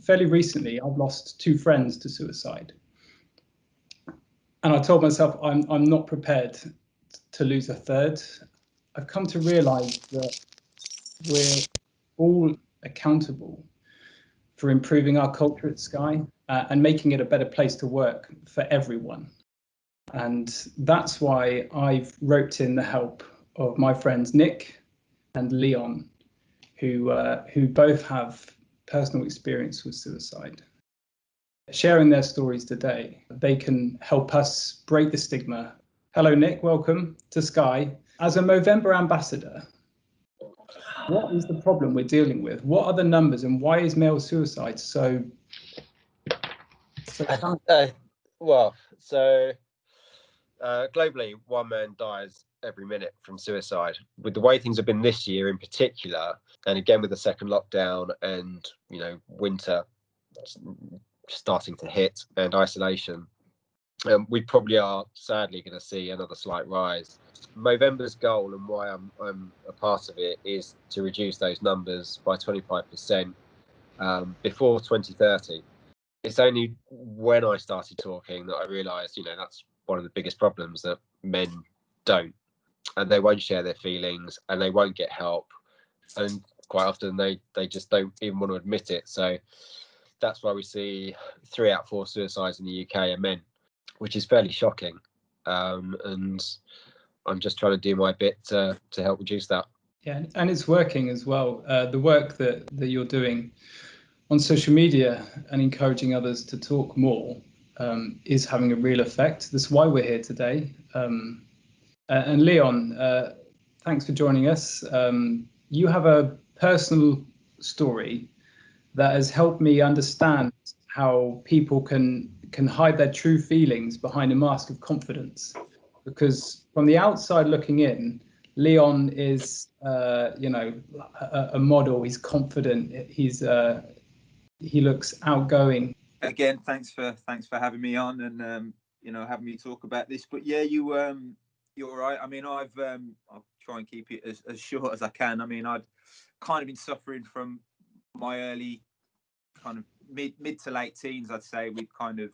fairly recently, I've lost 2 friends to suicide. And I told myself I'm not prepared to lose a third. I've come to realize that we're all accountable for improving our culture at Sky and making it a better place to work for everyone. And that's why I've roped in the help of my friends Nick and Leon, who both have personal experience with suicide. Sharing their stories today, they can help us break the stigma. Hello, Nick. Welcome to Sky. As a Movember ambassador, what is the problem we're dealing with? What are the numbers, and why is male suicide so globally, 1 man dies every minute from suicide. With the way things have been this year in particular, and again with the second lockdown and, winter starting to hit and isolation, we probably are sadly going to see another slight rise. Movember's goal, and why I'm a part of it, is to reduce those numbers by 25% before 2030. It's only when I started talking that I realised, that's one of the biggest problems, that men don't, and they won't share their feelings, and they won't get help, and quite often they just don't even want to admit it. So that's why we see 3 out of 4 suicides in the UK are men, which is fairly shocking. And I'm just trying to do my bit to help reduce that. Yeah, and it's working as well. The work that you're doing on social media and encouraging others to talk more is having a real effect. That's why we're here today. And Leon, thanks for joining us. You have a personal story that has helped me understand how people can hide their true feelings behind a mask of confidence. Because from the outside looking in, Leon is, a model. He's confident. He looks outgoing. Again, thanks for having me on and having me talk about this. But yeah, you're right. I mean, I'll try and keep it as short as I can. I mean, I'd kind of been suffering from my early kind of mid to late teens, I'd say, with kind of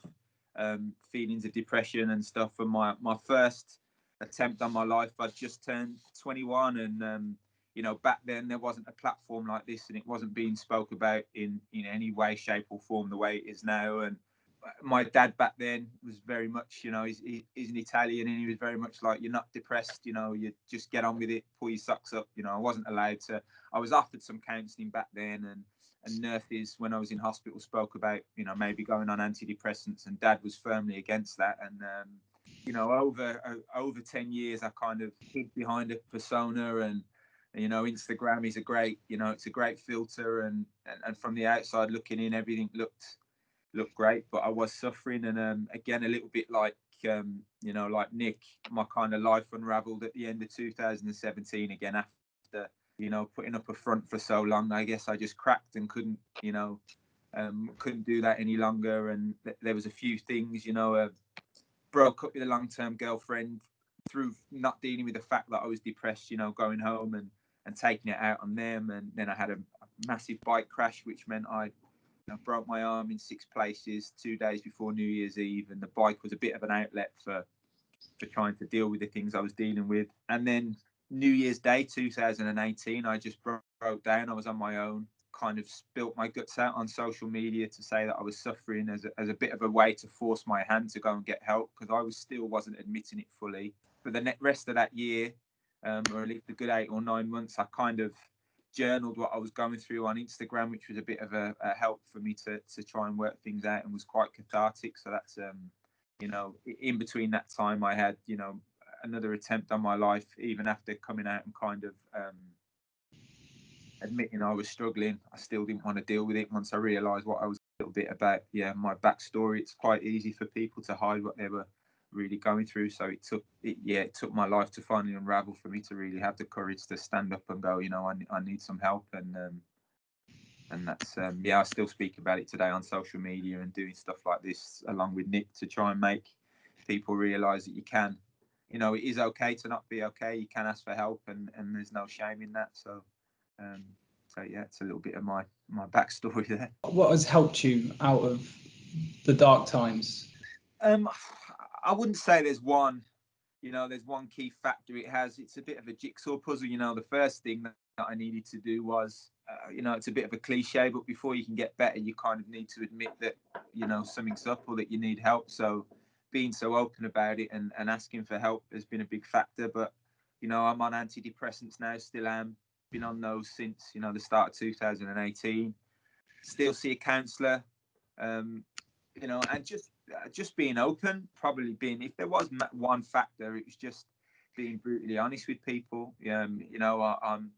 feelings of depression and stuff. And my first attempt on my life, I'd just turned 21, and back then there wasn't a platform like this, and it wasn't being spoke about in any way, shape or form the way it is now. And my dad back then was very much, he's an Italian, and he was very much like, you're not depressed, you just get on with it, pull your socks up. I wasn't allowed to. I was offered some counselling back then, and nurses when I was in hospital spoke about, maybe going on antidepressants, and Dad was firmly against that. And over 10 years, I kind of hid behind a persona, and Instagram is a great, it's a great filter, and from the outside looking in, everything looked great, but I was suffering. And again, a little bit like like Nick, my kind of life unraveled at the end of 2017 again, after putting up a front for so long. I guess I just cracked and couldn't do that any longer. And there was a few things, broke up with a long-term girlfriend through not dealing with the fact that I was depressed, going home and taking it out on them. And then I had a massive bike crash, which meant I broke my arm in 6 places 2 days before New Year's Eve, and the bike was a bit of an outlet for trying to deal with the things I was dealing with. And then New Year's Day 2018, I just broke down. I was on my own, kind of spilt my guts out on social media to say that I was suffering, as a bit of a way to force my hand to go and get help, because I wasn't admitting it fully. For the rest of that year, or at least a good 8 or 9 months, I kind of journaled what I was going through on Instagram, which was a bit of a help for me to try and work things out, and was quite cathartic. So that's in between that time, I had another attempt on my life, even after coming out and kind of admitting I was struggling. I still didn't want to deal with it once I realised what I was a little bit about. My backstory. It's quite easy for people to hide what they were really going through. So it took my life to finally unravel for me to really have the courage to stand up and go, I need some help. And that's I still speak about it today on social media and doing stuff like this along with Nick to try and make people realise that you can, it is okay to not be okay. You can ask for help, and there's no shame in that. So So yeah, it's a little bit of my backstory there. What has helped you out of the dark times? I wouldn't say there's one, there's one key factor. It's a bit of a jigsaw puzzle. The first thing that I needed to do was, it's a bit of a cliche, but before you can get better, you kind of need to admit that, something's up or that you need help. So being so open about it and asking for help has been a big factor. But, I'm on antidepressants now, still am. Been on those since, the start of 2018. Still see a counsellor, and just being open, probably being, if there was one factor, it was just being brutally honest with people. I'm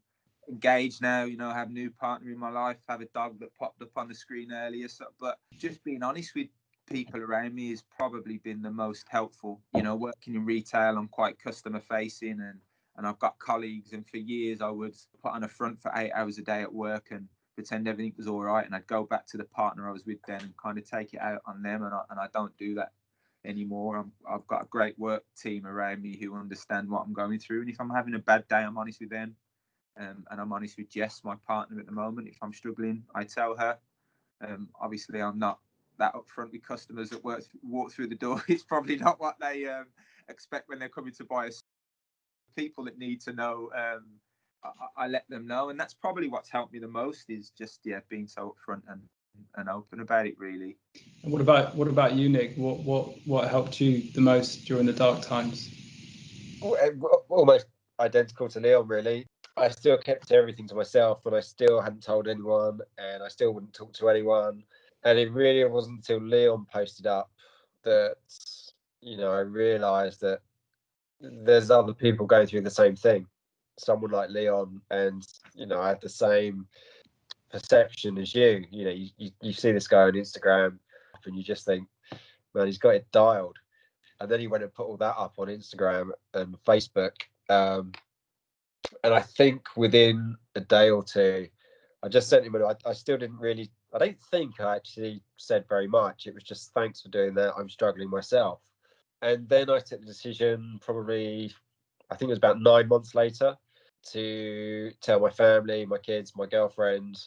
engaged now, I have a new partner in my life, have a dog that popped up on the screen earlier. So, but just being honest with people around me has probably been the most helpful. Working in retail, I'm quite customer facing, and I've got colleagues, and for years I would put on a front for 8 hours a day at work and pretend everything was all right, and I'd go back to the partner I was with then and kind of take it out on them, and I don't do that anymore. I've got a great work team around me who understand what I'm going through, and if I'm having a bad day, I'm honest with them, and I'm honest with Jess, my partner at the moment. If I'm struggling, I tell her. Obviously, I'm not that upfront with customers that walk through the door. It's probably not what they expect when they're coming to buy us. People that need to know, I let them know, and that's probably what's helped me the most, is just being so upfront and open about it, really. And what about you, Nick? What helped you the most during the dark times? Almost identical to Leon, really. I still kept everything to myself, and I still hadn't told anyone, and I still wouldn't talk to anyone. And it really wasn't until Leon posted up that I realised that there's other people going through the same thing. Someone like Leon, and I had the same perception as you. You see this guy on Instagram, and you just think, man, he's got it dialed. And then he went and put all that up on Instagram and Facebook. And I think within a day or two, I just sent him. I still didn't really. I don't think I actually said very much. It was just, thanks for doing that. I'm struggling myself. And then I took the decision, probably, I think it was about 9 months later, to tell my family, my kids, my girlfriend,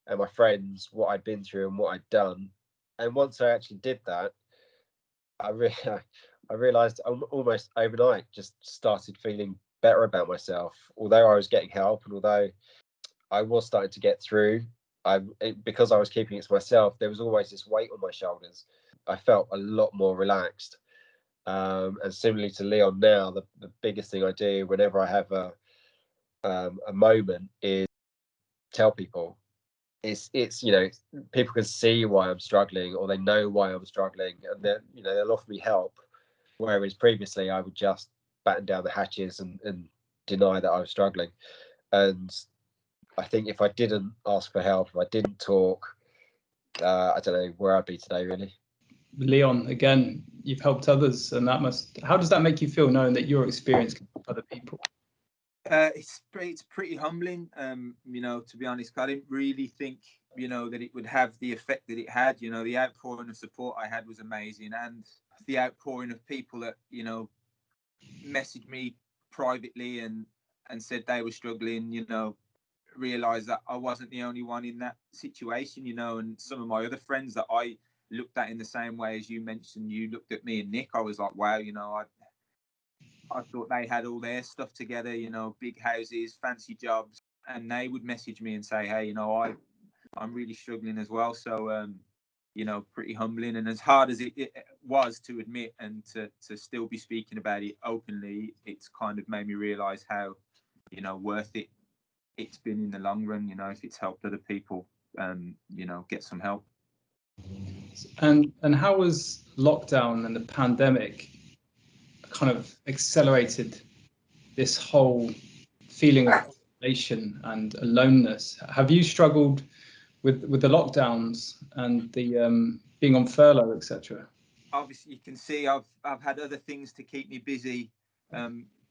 and my friends what I'd been through and what I'd done. And once I actually did that, I realized almost overnight, just started feeling better about myself. Although I was getting help, and although I was starting to get through, because I was keeping it to myself, there was always this weight on my shoulders. I felt a lot more relaxed. And similarly to Leon now, the biggest thing I do whenever I have a moment is tell people. It's people can see why I'm struggling, or they know why I'm struggling, and then they'll offer me help. Whereas previously I would just batten down the hatches and deny that I was struggling. And I think if I didn't ask for help, if I didn't talk, I don't know where I'd be today, really. Leon, again, you've helped others, and how does that make you feel, knowing that your experience can help other people? It's pretty humbling, to be honest. I didn't really think, that it would have the effect that it had. The outpouring of support I had was amazing, and the outpouring of people that, messaged me privately and said they were struggling, realised that I wasn't the only one in that situation, and some of my other friends that I looked at in the same way as you mentioned, you looked at me and Nick, I was like, wow, I thought they had all their stuff together, big houses, fancy jobs, and they would message me and say, hey, I'm really struggling as well. So, pretty humbling. And as hard as it was to admit and to still be speaking about it openly, it's kind of made me realise how, worth it's been in the long run, if it's helped other people, get some help. And how was lockdown and the pandemic kind of accelerated this whole feeling of isolation and aloneness? Have you struggled with the lockdowns and the being on furlough, etc.? Obviously, you can see I've had other things to keep me busy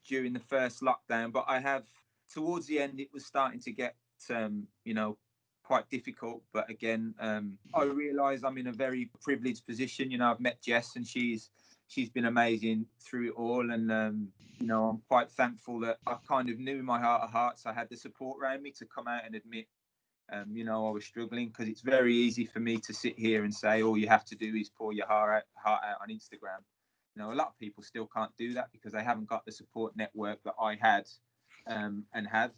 during the first lockdown, but I have, towards the end, it was starting to get quite difficult. But again, I realise I'm in a very privileged position. I've met Jess, and she's been amazing through it all, and I'm quite thankful that I kind of knew in my heart of hearts I had the support around me to come out and admit you know, I was struggling, because it's very easy for me to sit here and say all you have to do is pour your heart out on Instagram. You know, a lot of people still can't do that because they haven't got the support network that I had and have.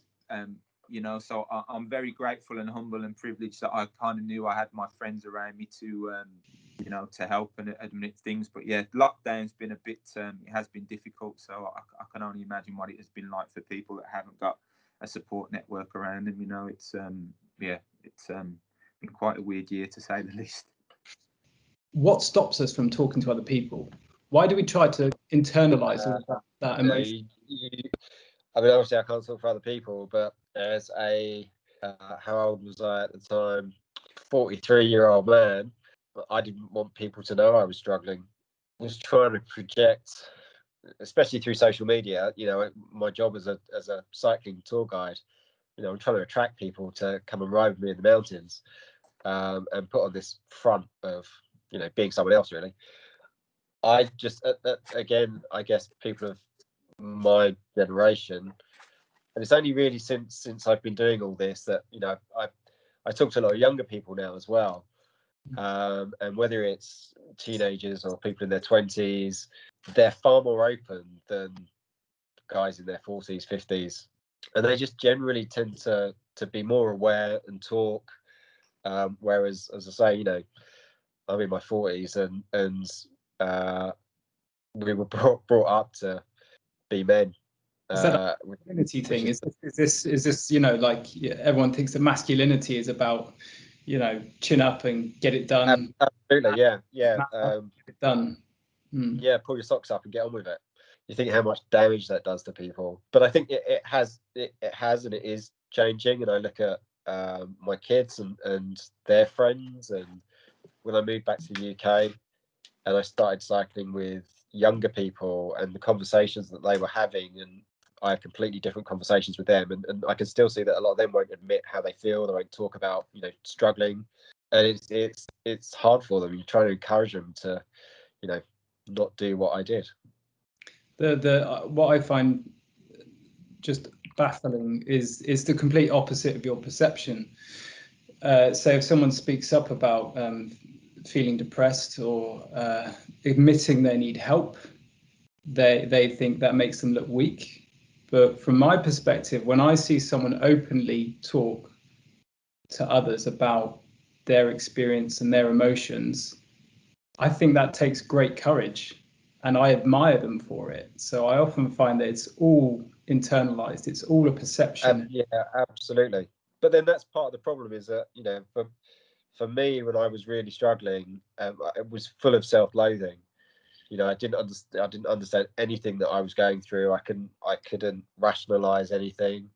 You know, so I'm very grateful and humble and privileged that I kind of knew I had my friends around me to, you know, to help and admit things. But yeah, lockdown's been a bit, it has been difficult. So I can only imagine what it has been like for people that haven't got a support network around them. You know, it's it's been quite a weird year, to say the least. What stops us from talking to other people? Why do we try to internalize all of that emotion? I mean, obviously I can't talk for other people, but as a how old was I at the time? 43-year-old man. I didn't want people to know I was struggling. I was trying to project, especially through social media. You know, my job as a cycling tour guide. You know, I'm trying to attract people to come and ride with me in the mountains, and put on this front of, you know, being someone else. Really, I just again, I guess people of my generation, and it's only really since I've been doing all this that, you know, I talk to a lot of younger people now as well, and whether it's teenagers or people in their 20s, they're far more open than guys in their 40s, 50s, and they just generally tend to be more aware and talk. Whereas, as I say, you know, I'm in my 40s, and we were brought up to be men. Is that a masculinity thing? Is this, you know, like, everyone thinks that masculinity is about, you know, chin up and get it done. Absolutely, yeah. Get it done. Yeah, pull your socks up and get on with it. You think how much damage that does to people, but I think it has and it is changing. And I look at my kids and their friends, and when I moved back to the UK and I started cycling with younger people and the conversations that they were having, and I had completely different conversations with them, and I can still see that a lot of them won't admit how they feel. They won't talk about, you know, struggling, and it's hard for them. You try to encourage them to, you know, not do what I did. The what I find just baffling is the complete opposite of your perception. So if someone speaks up about feeling depressed or admitting they need help, they think that makes them look weak. But from my perspective, when I see someone openly talk to others about their experience and their emotions, I think that takes great courage, and I admire them for it. So I often find that it's all internalized, it's all a perception. Yeah, absolutely. But then that's part of the problem, is that, you know, for me, when I was really struggling, it was full of self-loathing. You know, I didn't understand anything that I was going through. I couldn't rationalize anything.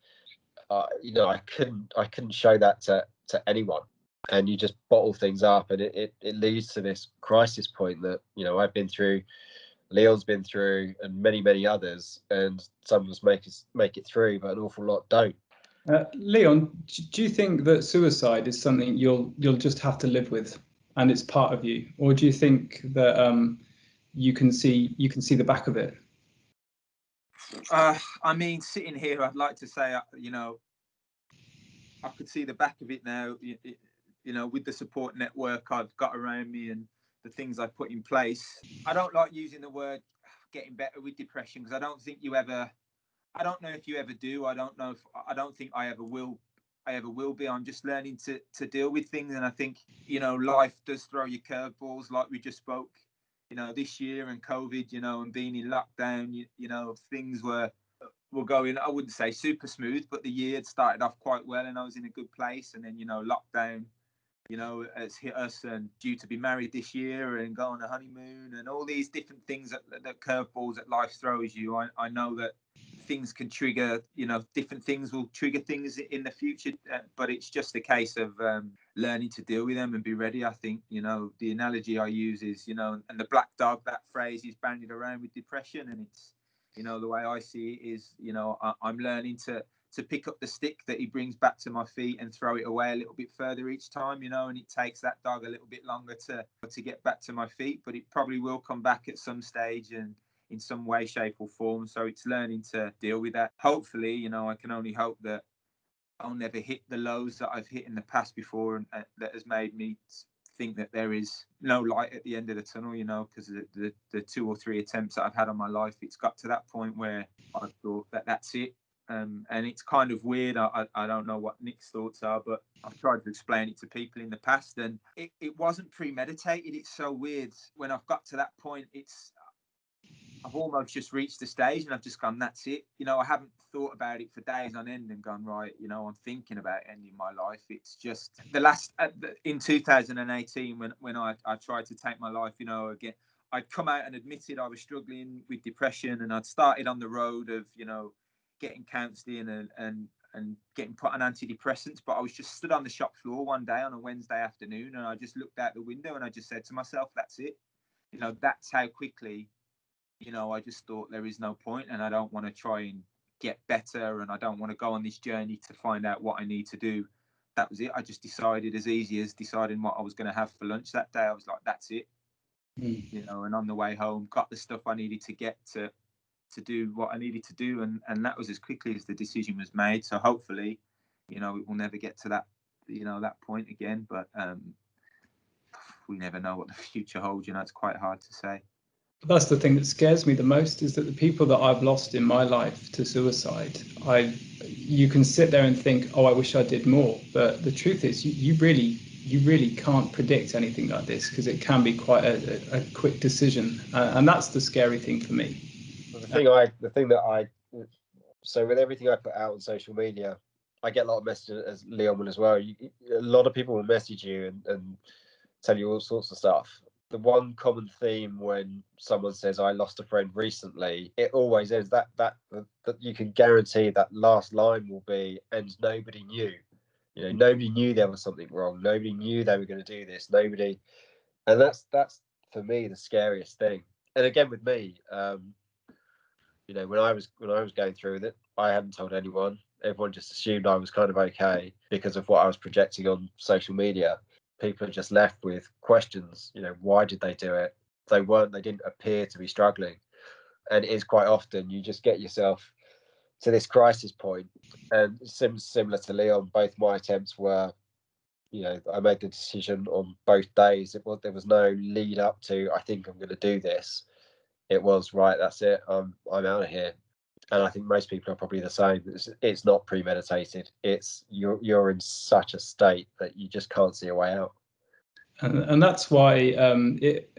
You know, I couldn't show that to anyone. And you just bottle things up, and it leads to this crisis point that, you know, I've been through, Leon's been through, and many others, and some of us make it through, but an awful lot don't. Leon, do you think that suicide is something you'll just have to live with, and it's part of you, or do you think that you can see the back of it? I mean, sitting here, I'd like to say, you know, I could see the back of it now. You know, with the support network I've got around me and the things I put in place. I don't like using the word getting better with depression, because I don't think you ever. I don't know if you ever do. I don't know if I don't think I ever will. I ever will be. I'm just learning to deal with things, and I think, you know, life does throw you curveballs, like we just spoke. You know, this year and COVID, you know, and being in lockdown, you know, things were going, I wouldn't say super smooth, but the year had started off quite well and I was in a good place. And then, you know, lockdown, you know, has hit us, and due to be married this year and go on a honeymoon and all these different things that curveballs that life throws you. I know that things can trigger, you know, different things will trigger things in the future, but it's just a case of learning to deal with them and be ready. I think, you know, the analogy I use is, you know, and the black dog, that phrase is bandied around with depression, and it's, you know, the way I see it is, you know, I'm learning to pick up the stick that he brings back to my feet and throw it away a little bit further each time, you know, and it takes that dog a little bit longer to get back to my feet, but it probably will come back at some stage and in some way, shape or form. So it's learning to deal with that. Hopefully, you know, I can only hope that I'll never hit the lows that I've hit in the past before, and that has made me think that there is no light at the end of the tunnel, you know, because the 2 or 3 attempts that I've had on my life, it's got to that point where I thought that that's it. And it's kind of weird. I don't know what Nick's thoughts are, but I've tried to explain it to people in the past, and it wasn't premeditated. It's so weird. When I've got to that point, I've almost just reached the stage and I've just gone, that's it. You know, I haven't thought about it for days on end and gone, right, you know, I'm thinking about ending my life. It's just in 2018, when I tried to take my life, you know, again, I'd come out and admitted I was struggling with depression, and I'd started on the road of, you know, getting counselling and getting put on antidepressants. But I was just stood on the shop floor one day on a Wednesday afternoon, and I just looked out the window and I just said to myself, that's it. You know, that's how quickly, you know, I just thought there is no point, and I don't want to try and get better, and I don't want to go on this journey to find out what I need to do. That was it. I just decided, as easy as deciding what I was going to have for lunch that day. I was like, that's it. You know, and on the way home, got the stuff I needed to get to do what I needed to do, and that was as quickly as the decision was made. So hopefully, you know, it will never get to that, you know, that point again. But we never know what the future holds. You know, it's quite hard to say. That's the thing that scares me the most, is that the people that I've lost in my life to suicide, you can sit there and think, oh, I wish I did more. But the truth is, you really can't predict anything like this, because it can be quite a quick decision. And that's the scary thing for me. So with everything I put out on social media, I get a lot of messages, as Leon will as well. A lot of people will message you and tell you all sorts of stuff. The one common theme when someone says, I lost a friend recently, it always is that you can guarantee that last line will be, and nobody knew. You know, nobody knew there was something wrong. Nobody knew they were going to do this. Nobody. And that's for me the scariest thing. And again, with me, you know, when I was going through it, I hadn't told anyone. Everyone just assumed I was kind of okay because of what I was projecting on social media. People are just left with questions. You know, why did they do it? They didn't appear to be struggling. And it is quite often you just get yourself to this crisis point. And similar to Leon, both my attempts were, you know, I made the decision on both days. There was no lead up to, I think I'm going to do this. It was, right, that's it. I'm out of here. And I think most people are probably the same. It's not premeditated. It's you're in such a state that you just can't see a way out. And that's why,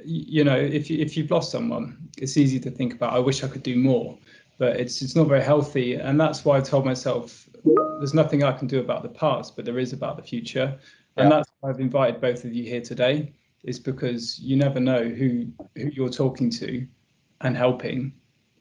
you know, if you've lost someone, it's easy to think about, I wish I could do more, but it's not very healthy. And that's why I told myself, there's nothing I can do about the past, but there is about the future. And that's why I've invited both of you here today, is because you never know who you're talking to and helping,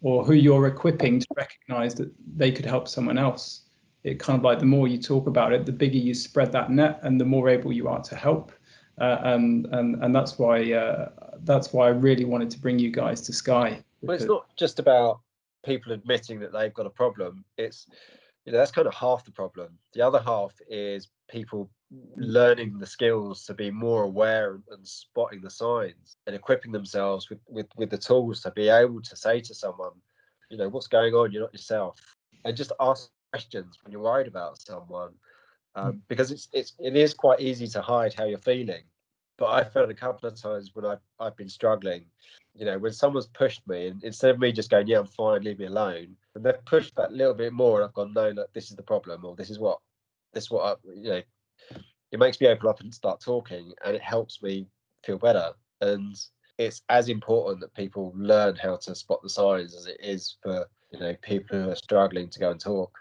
or who you're equipping to recognize that they could help someone else. It kind of like, the more you talk about it, the bigger you spread that net, and the more able you are to help. And that's why I really wanted to bring you guys to Sky. Well, it's not just about people admitting that they've got a problem. It's, you know, that's kind of half the problem. The other half is people learning the skills to be more aware and spotting the signs, and equipping themselves with the tools to be able to say to someone, you know, what's going on? You're not yourself. And just ask questions when you're worried about someone, because it is quite easy to hide how you're feeling. But I found a couple of times when I've been struggling, you know, when someone's pushed me, and instead of me just going, yeah, I'm fine, leave me alone, and they've pushed that little bit more, and I've gone, no, look, this is the problem, or this is what you know, it makes me open up and start talking, and it helps me feel better. And it's as important that people learn how to spot the signs as it is for, you know, people who are struggling to go and talk.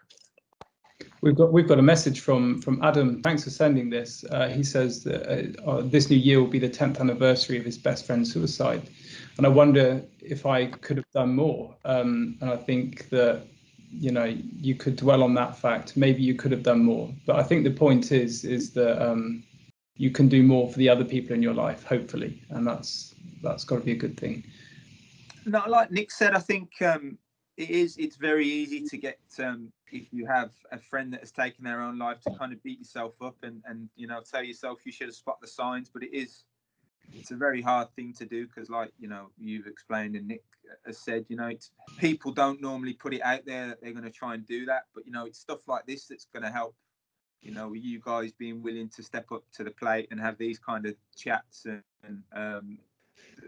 We've got a message from Adam. Thanks for sending this. He says that this new year will be the 10th anniversary of his best friend's suicide, and I wonder if I could have done more. And I think that, you know, you could dwell on that fact. Maybe you could have done more, but I think the point is that you can do more for the other people in your life, hopefully, and that's got to be a good thing. No, like Nick said, I think it's very easy to get, if you have a friend that has taken their own life, to kind of beat yourself up and you know, tell yourself you should have spotted the signs. But it's a very hard thing to do, because, like, you know, you've explained and Nick has said, you know, people don't normally put it out there that they're going to try and do that. But, you know, it's stuff like this that's going to help you know, with you guys being willing to step up to the plate and have these kind of chats, and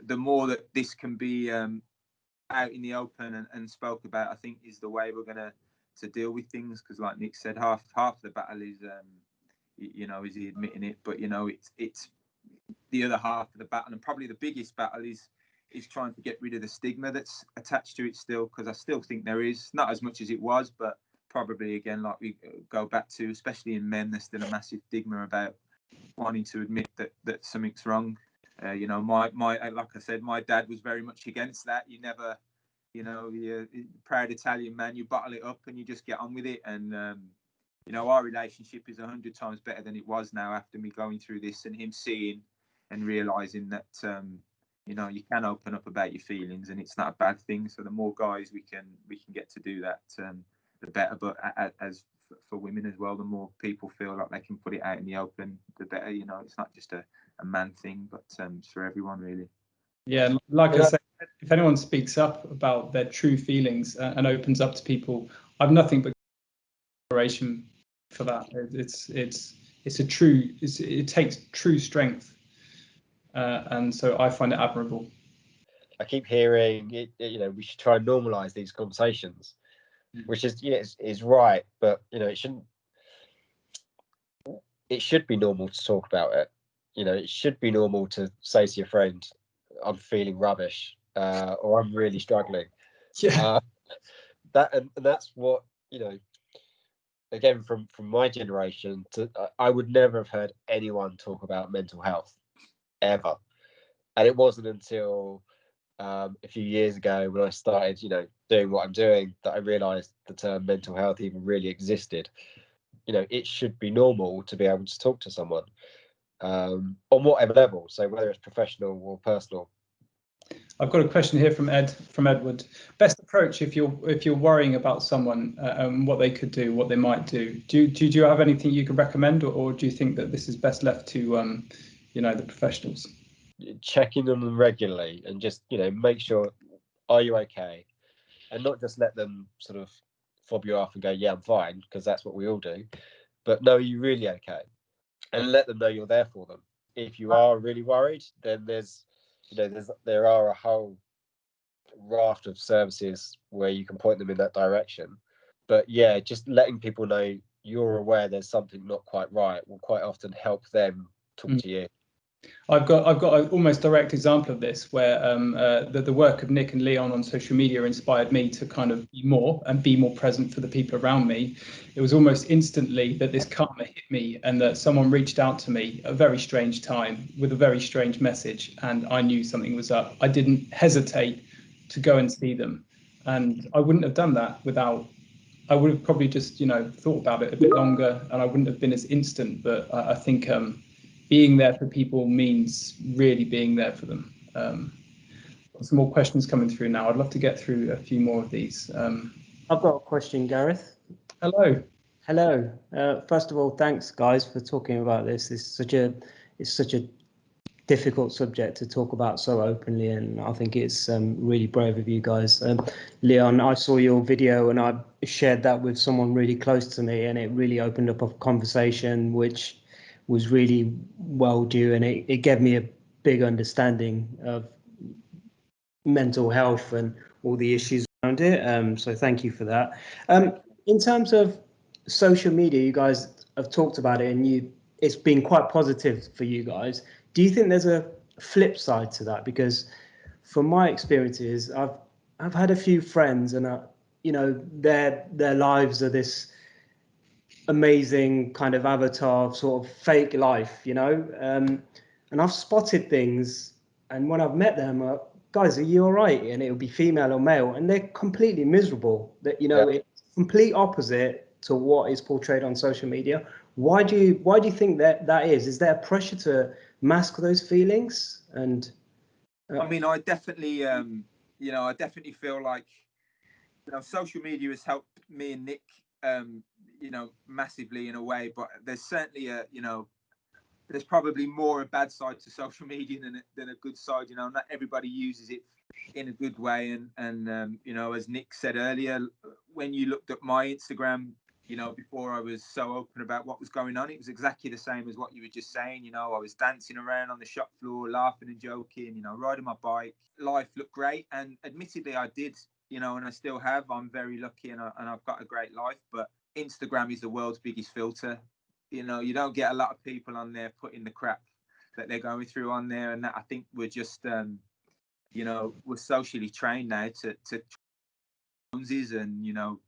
the more that this can be out in the open and spoke about, I think is the way we're gonna to deal with things. Because like Nick said, half the battle is you know, is he admitting it, but you know, it's the other half of the battle, and probably the biggest battle is trying to get rid of the stigma that's attached to it still, because I still think there is, not as much as it was, but probably again, like we go back to, especially in men, there's still a massive stigma about wanting to admit that something's wrong. You know, my like I said, my dad was very much against that. You never, you know, you're a proud Italian man, you bottle it up and you just get on with it. And you know, our relationship is 100 times better than it was now after me going through this, and him seeing and realizing that you know, you can open up about your feelings and it's not a bad thing. So the more guys we can get to do that, the better. But as for women as well, the more people feel like they can put it out in the open, the better. You know, it's not just a man thing, but it's for everyone really. Yeah, like I said, if anyone speaks up about their true feelings and opens up to people, I've nothing but admiration for that. It's a true, it takes true strength, and so I find it admirable. I keep hearing it, you know, we should try and normalize these conversations, which is, yeah, is right, but you know, it should be normal to talk about it. You know, it should be normal to say to your friend, I'm feeling rubbish, or I'm really struggling. Yeah. And that's what, you know, again, from my generation, I would never have heard anyone talk about mental health ever. And it wasn't until a few years ago when I started, you know, doing what I'm doing, that I realized the term mental health even really existed. You know, it should be normal to be able to talk to someone on whatever level, so whether it's professional or personal. I've got a question here from Edward. Best approach if you're worrying about someone and what they could do, what they might do. Do you have anything you could recommend, or do you think that this is best left to you know, the professionals? Checking on them regularly and just, you know, make sure, are you okay, and not just let them sort of fob you off and go, yeah, I'm fine, because that's what we all do. But no, are you really okay? And let them know you're there for them. If you are really worried, then there's, you know, there are a whole raft of services where you can point them in that direction. But yeah, just letting people know you're aware there's something not quite right will quite often help them talk to you. I've got an almost direct example of this, where the work of Nick and Leon on social media inspired me to kind of be more present for the people around me. It was almost instantly that this karma hit me, and that someone reached out to me at a very strange time with a very strange message, and I knew something was up. I didn't hesitate to go and see them, and I wouldn't have done that without. I would have probably just, you know, thought about it a bit longer, and I wouldn't have been as instant. But I think being there for people means really being there for them. Some more questions coming through now. I'd love to get through a few more of these. I've got a question, Gareth. Hello. Hello. First of all, thanks, guys, for talking about this. It's such a difficult subject to talk about so openly, and I think it's really brave of you guys. Leon, I saw your video and I shared that with someone really close to me, and it really opened up a conversation which was really well due, and it gave me a big understanding of mental health and all the issues around it. So thank you for that. In terms of social media, you guys have talked about it, and it's been quite positive for you guys. Do you think there's a flip side to that? Because from my experiences, I've had a few friends, and you know, their lives are this amazing kind of avatar, sort of fake life, you know, and I've spotted things, and when I've met them, guys, are you all right? And it'll be female or male, and they're completely miserable. That, you know, it's complete opposite to what is portrayed on social media. Why do you think that is? Is there a pressure to mask those feelings? And I mean, I definitely, you know, I definitely feel like, you know, social media has helped me and Nick, you know, massively in a way. But there's certainly you know, there's probably more a bad side to social media than a good side. You know, not everybody uses it in a good way. And you know, as Nick said earlier, when you looked at my Instagram, you know, before I was so open about what was going on, it was exactly the same as what you were just saying. You know, I was dancing around on the shop floor, laughing and joking, you know, riding my bike. Life looked great. And admittedly, I did, you know, and I still have. I'm very lucky and I've got a great life. But Instagram is the world's biggest filter. You know, you don't get a lot of people on there putting the crap that they're going through on there. And that, I think we're just, you know, we're socially trained now to and, you know,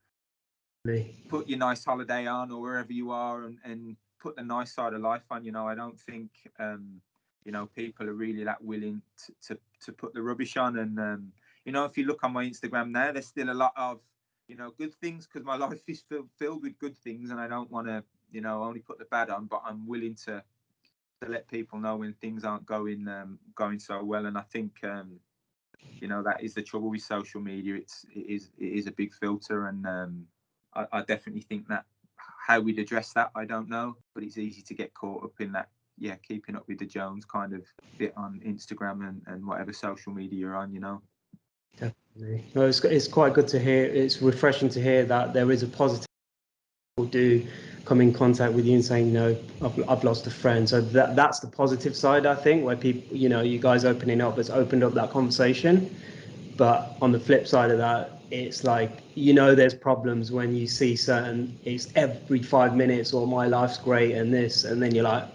put your nice holiday on or wherever you are and put the nice side of life on. You know, I don't think you know, people are really that willing to put the rubbish on. And you know, if you look on my Instagram now, there's still a lot of, you know, good things, because my life is filled with good things, and I don't want to, you know, only put the bad on, but I'm willing to let people know when things aren't going so well. And I think you know, that is the trouble with social media. It is a big filter. And I definitely think that how we'd address that, I don't know, but it's easy to get caught up in that, yeah, keeping up with the Jones kind of bit on Instagram and whatever social media you're on, you know. Definitely. No, it's quite good to hear. It's refreshing to hear that there is a positive. People do come in contact with you and saying, you know, I've lost a friend. So that's the positive side, I think, where people, you know, you guys opening up has opened up that conversation. But on the flip side of that, it's like, you know, there's problems when you see certain, it's every 5 minutes or my life's great and this, and then you're like, I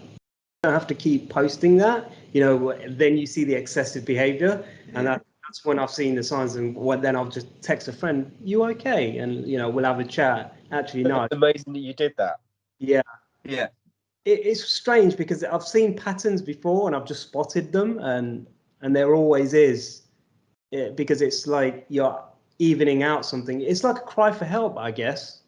don't have to keep posting that, you know. Then you see the excessive behavior, and that's when I've seen the signs. And then I'll just text a friend, you okay? And, you know, we'll have a chat. Actually, no. It's amazing that you did that. Yeah. Yeah. It's strange because I've seen patterns before and I've just spotted them, and there always is. Because it's like you're evening out something. It's like a cry for help, I guess.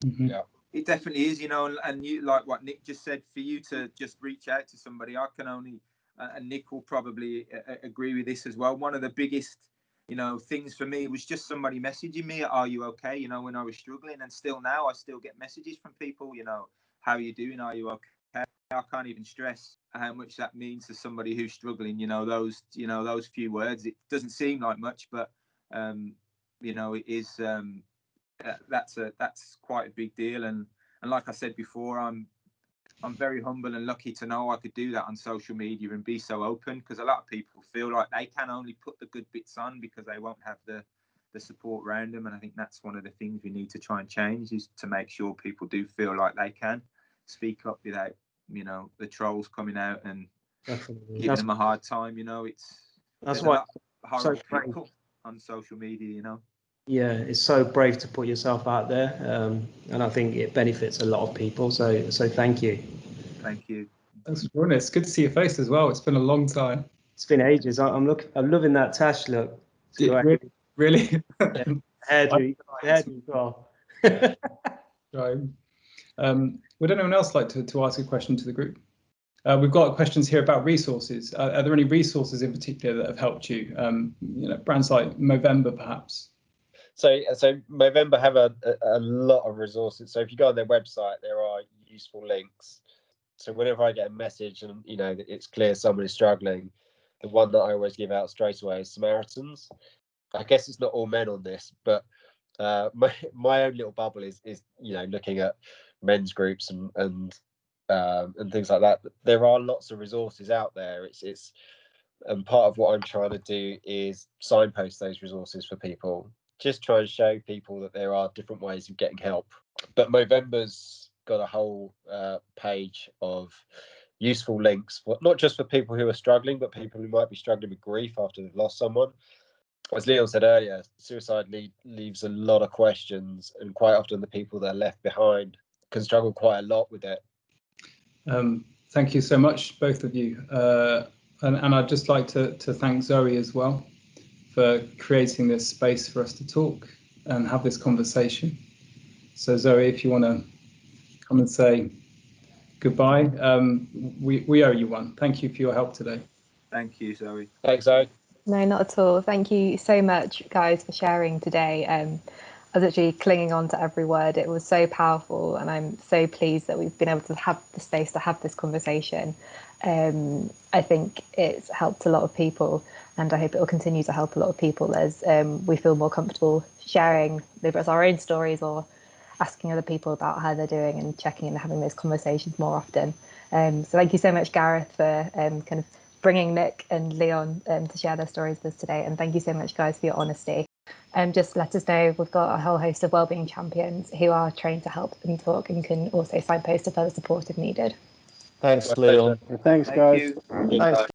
Mm-hmm. Yeah, it definitely is, you know. And you, like what Nick just said, for you to just reach out to somebody, I can only, and Nick will probably agree with this as well. One of the biggest, you know, things for me was just somebody messaging me, "Are you okay?" You know, when I was struggling, and still now I still get messages from people, you know, "How are you doing? Are you okay?" I can't even stress how much that means to somebody who's struggling. You know, those few words. It doesn't seem like much, but you know, it is. That's quite a big deal. And like I said before, I'm very humble and lucky to know I could do that on social media and be so open, because a lot of people feel like they can only put the good bits on because they won't have the support around them. And I think that's one of the things we need to try and change, is to make sure people do feel like they can speak up without, you know, the trolls coming out and giving them a hard time. You know, there's a lot of horrible people on social media, you know. Yeah, it's so brave to put yourself out there, and I think it benefits a lot of people. So thank you. Thank you. That's brilliant. It's good to see your face as well. It's been a long time. It's been ages. I'm loving that Tash look. Really? Yeah. Hairdo as well. Right. Would anyone else like to ask a question to the group? We've got questions here about resources. Are there any resources in particular that have helped you? You know, brands like Movember, perhaps. So Movember have a lot of resources. So if you go on their website, there are useful links. So whenever I get a message and, you know, it's clear someone is struggling, the one that I always give out straight away is Samaritans. I guess it's not all men on this, but my own little bubble is you know, looking at men's groups and things like that. But there are lots of resources out there. It's and part of what I'm trying to do is signpost those resources for people. Just try and show people that there are different ways of getting help. But Movember's got a whole page of useful links, not just for people who are struggling, but people who might be struggling with grief after they've lost someone. As Leon said earlier, suicide leaves a lot of questions, and quite often the people that are left behind can struggle quite a lot with it. Thank you so much, both of you. And I'd just like to thank Zoe as well for creating this space for us to talk and have this conversation. So Zoe, if you want to come and say goodbye, we owe you one. Thank you for your help today. Thank you, Zoe. Thanks, Zoe. No, not at all. Thank you so much, guys, for sharing today. I was actually clinging on to every word. It was so powerful, and I'm so pleased that we've been able to have the space to have this conversation. I think it's helped a lot of people, and I hope it will continue to help a lot of people as we feel more comfortable sharing, whether it's our own stories or asking other people about how they're doing and checking in and having those conversations more often. So thank you so much, Gareth, for kind of bringing Nick and Leon to share their stories with us today. And thank you so much, guys, for your honesty. Just let us know, we've got a whole host of wellbeing champions who are trained to help and talk and can also signpost to further support if needed. Thanks, Leon. Thanks, guys. Thank you. Thanks.